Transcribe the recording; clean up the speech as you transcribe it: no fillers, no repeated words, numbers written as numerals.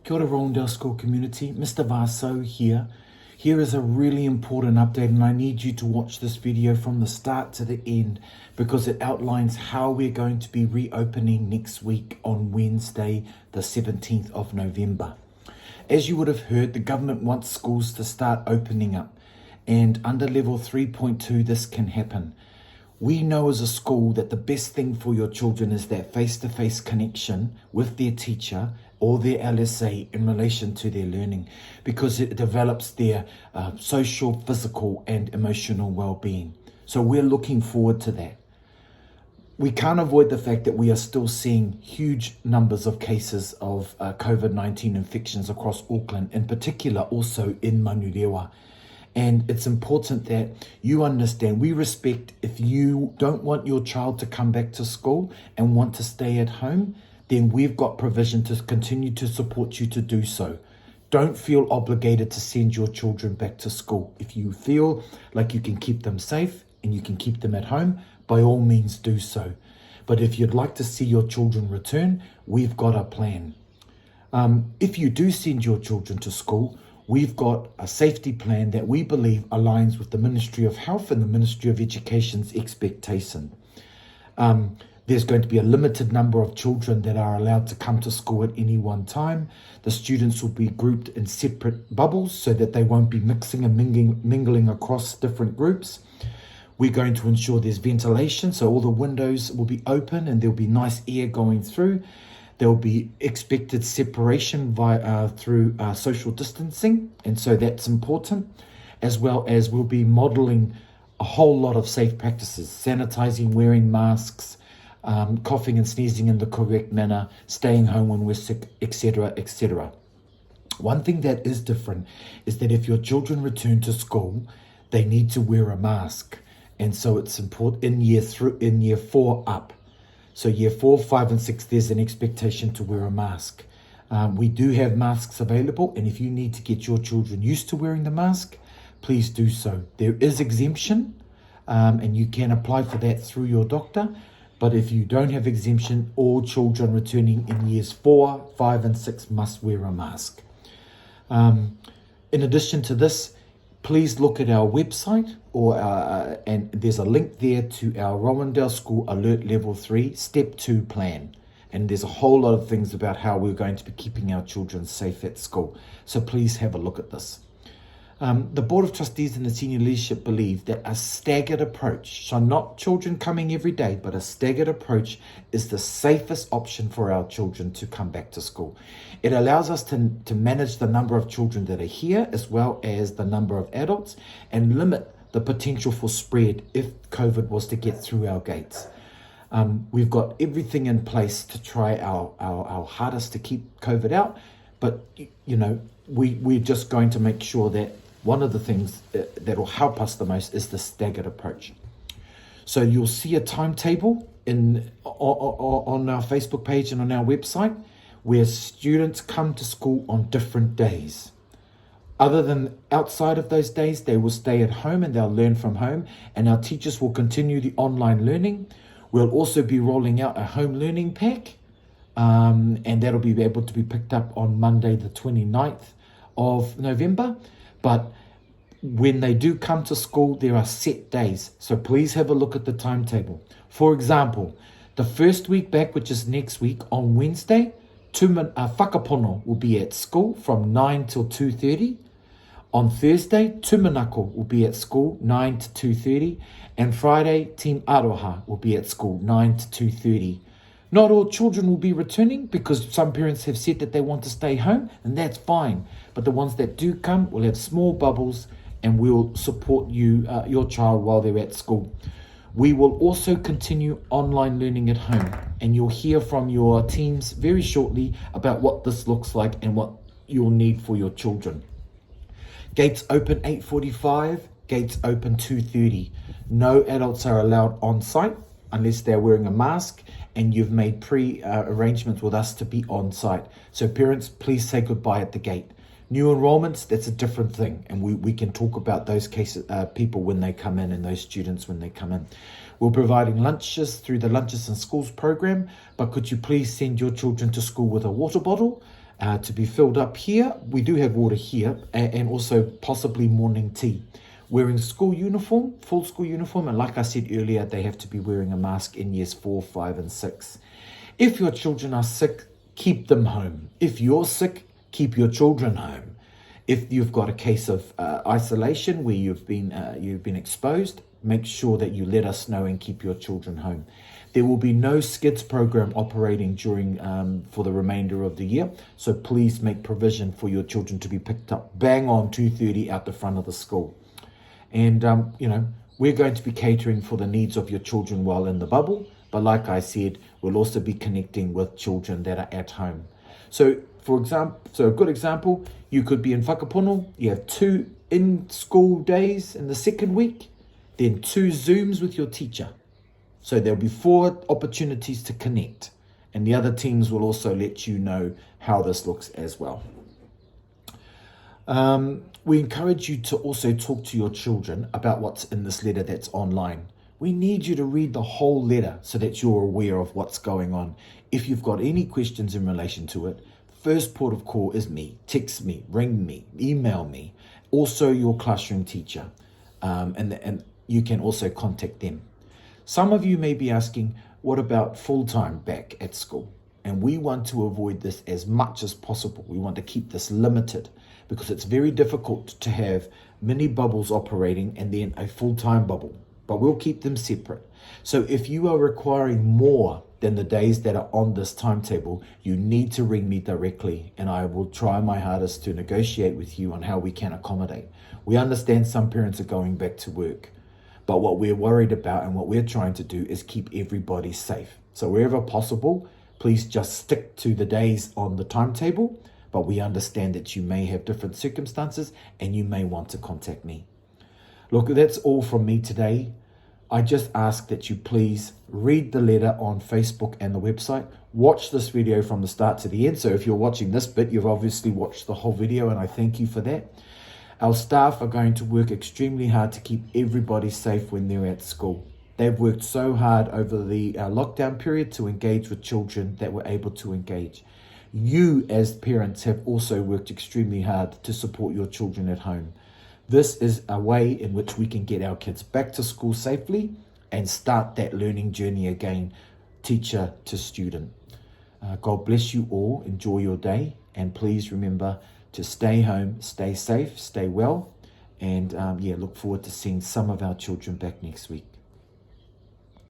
Kia ora Rowandale School community, Mr. Vaso here. Here is a really important update, and I need you to watch this video from the start to the end because it outlines how we're going to be reopening next week on Wednesday, the 17th of November. As you would have heard, the government wants schools to start opening up, and under level 3.2 this can happen. We know as a school that the best thing for your children is that face-to-face connection with their teacher or their LSA in relation to their learning, because it develops their social, physical and emotional well-being. So we're looking forward to that. We can't avoid the fact that we are still seeing huge numbers of cases of COVID-19 infections across Auckland, in particular also in Manurewa. And it's important that you understand, we respect if you don't want your child to come back to school and want to stay at home, then we've got provision to continue to support you to do so. Don't feel obligated to send your children back to school. If you feel like you can keep them safe and you can keep them at home, by all means do so. But if you'd like to see your children return, we've got a plan. If you do send your children to school, we've got a safety plan that we believe aligns with the Ministry of Health and the Ministry of Education's expectation. There's going to be a limited number of children that are allowed to come to school at any one time. The students will be grouped in separate bubbles so that they won't be mixing and mingling across different groups. We're going to ensure there's ventilation, so all the windows will be open and there'll be nice air going through. There will be expected separation through social distancing, and so that's important, as well as we'll be modelling a whole lot of safe practices: sanitising, wearing masks, coughing and sneezing in the correct manner, staying home when we're sick, etc., etc. One thing that is different is that if your children return to school, they need to wear a mask, and so it's important in year 4 up. So year 4, 5 and 6, there's an expectation to wear a mask. We do have masks available, and if you need to get your children used to wearing the mask, please do so. There is exemption, and you can apply for that through your doctor. But if you don't have exemption, all children returning in years 4, 5 and 6 must wear a mask. In addition to this, please look at our website, and there's a link there to our Rowandale School Alert Level 3 Step 2 plan. And there's a whole lot of things about how we're going to be keeping our children safe at school. So please have a look at this. The Board of Trustees and the senior leadership believe that a staggered approach, so not children coming every day, but a staggered approach is the safest option for our children to come back to school. It allows us to manage the number of children that are here as well as the number of adults, and limit the potential for spread if COVID was to get through our gates. We've got everything in place to try our hardest to keep COVID out, but we're just going to make sure that one of the things that will help us the most is the staggered approach. So you'll see a timetable on our Facebook page and on our website where students come to school on different days. Other than outside of those days, they will stay at home and they'll learn from home, and our teachers will continue the online learning. We'll also be rolling out a home learning pack, and that'll be able to be picked up on Monday the 29th of November. But when they do come to school, there are set days, so please have a look at the timetable. For example, the first week back, which is next week on Wednesday, whakapono will be at school from 9 till 2:30. On Thursday, tumanako will be at school 9 to 2:30, and Friday, Team Aroha will be at school 9 to 2:30. Not all children will be returning because some parents have said that they want to stay home, and that's fine. But the ones that do come will have small bubbles, and we'll support your child while they're at school. We will also continue online learning at home, and you'll hear from your teams very shortly about what this looks like and what you'll need for your children. Gates open 8:45, gates open 2:30. No adults are allowed on site unless they're wearing a mask and you've made arrangements with us to be on site. So parents, please say goodbye at the gate. New enrollments, that's a different thing, and we can talk about those cases, people when they come in, and those students when they come in. We're providing lunches through the Lunches in Schools program, but could you please send your children to school with a water bottle? to be filled up here. We do have water here, and also possibly morning tea. Wearing school uniform, full school uniform, and like I said earlier, they have to be wearing a mask in years 4, 5, and 6. If your children are sick, keep them home. If you're sick, keep your children home. If you've got a case of isolation where you've been exposed, make sure that you let us know and keep your children home. There will be no SCIDS program operating during for the remainder of the year, so please make provision for your children to be picked up bang on 2:30 out the front of the school. And we're going to be catering for the needs of your children while in the bubble, but like I said, we'll also be connecting with children that are at home. So a good example, you could be in whakapono, you have 2 in-school days in the second week, then 2 Zooms with your teacher. So there'll be 4 opportunities to connect, and the other teams will also let you know how this looks as well. We encourage you to also talk to your children about what's in this letter that's online. We need you to read the whole letter so that you're aware of what's going on. If you've got any questions in relation to it, first port of call is me. Text me, ring me, email me. Also your classroom teacher. And you can also contact them. Some of you may be asking, what about full-time back at school? And we want to avoid this as much as possible. We want to keep this limited because it's very difficult to have mini bubbles operating and then a full-time bubble. But we'll keep them separate. So if you are requiring more than the days that are on this timetable, you need to ring me directly and I will try my hardest to negotiate with you on how we can accommodate. We understand some parents are going back to work, but what we're worried about and what we're trying to do is keep everybody safe. So wherever possible, please just stick to the days on the timetable, but we understand that you may have different circumstances and you may want to contact me. Look, that's all from me today. I just ask that you please read the letter on Facebook and the website. Watch this video from the start to the end. So if you're watching this bit, you've obviously watched the whole video and I thank you for that. Our staff are going to work extremely hard to keep everybody safe when they're at school. They've worked so hard over the lockdown period to engage with children that were able to engage. You as parents have also worked extremely hard to support your children at home. This is a way in which we can get our kids back to school safely and start that learning journey again, teacher to student. God bless you all. Enjoy your day. And please remember to stay home, stay safe, stay well. And look forward to seeing some of our children back next week.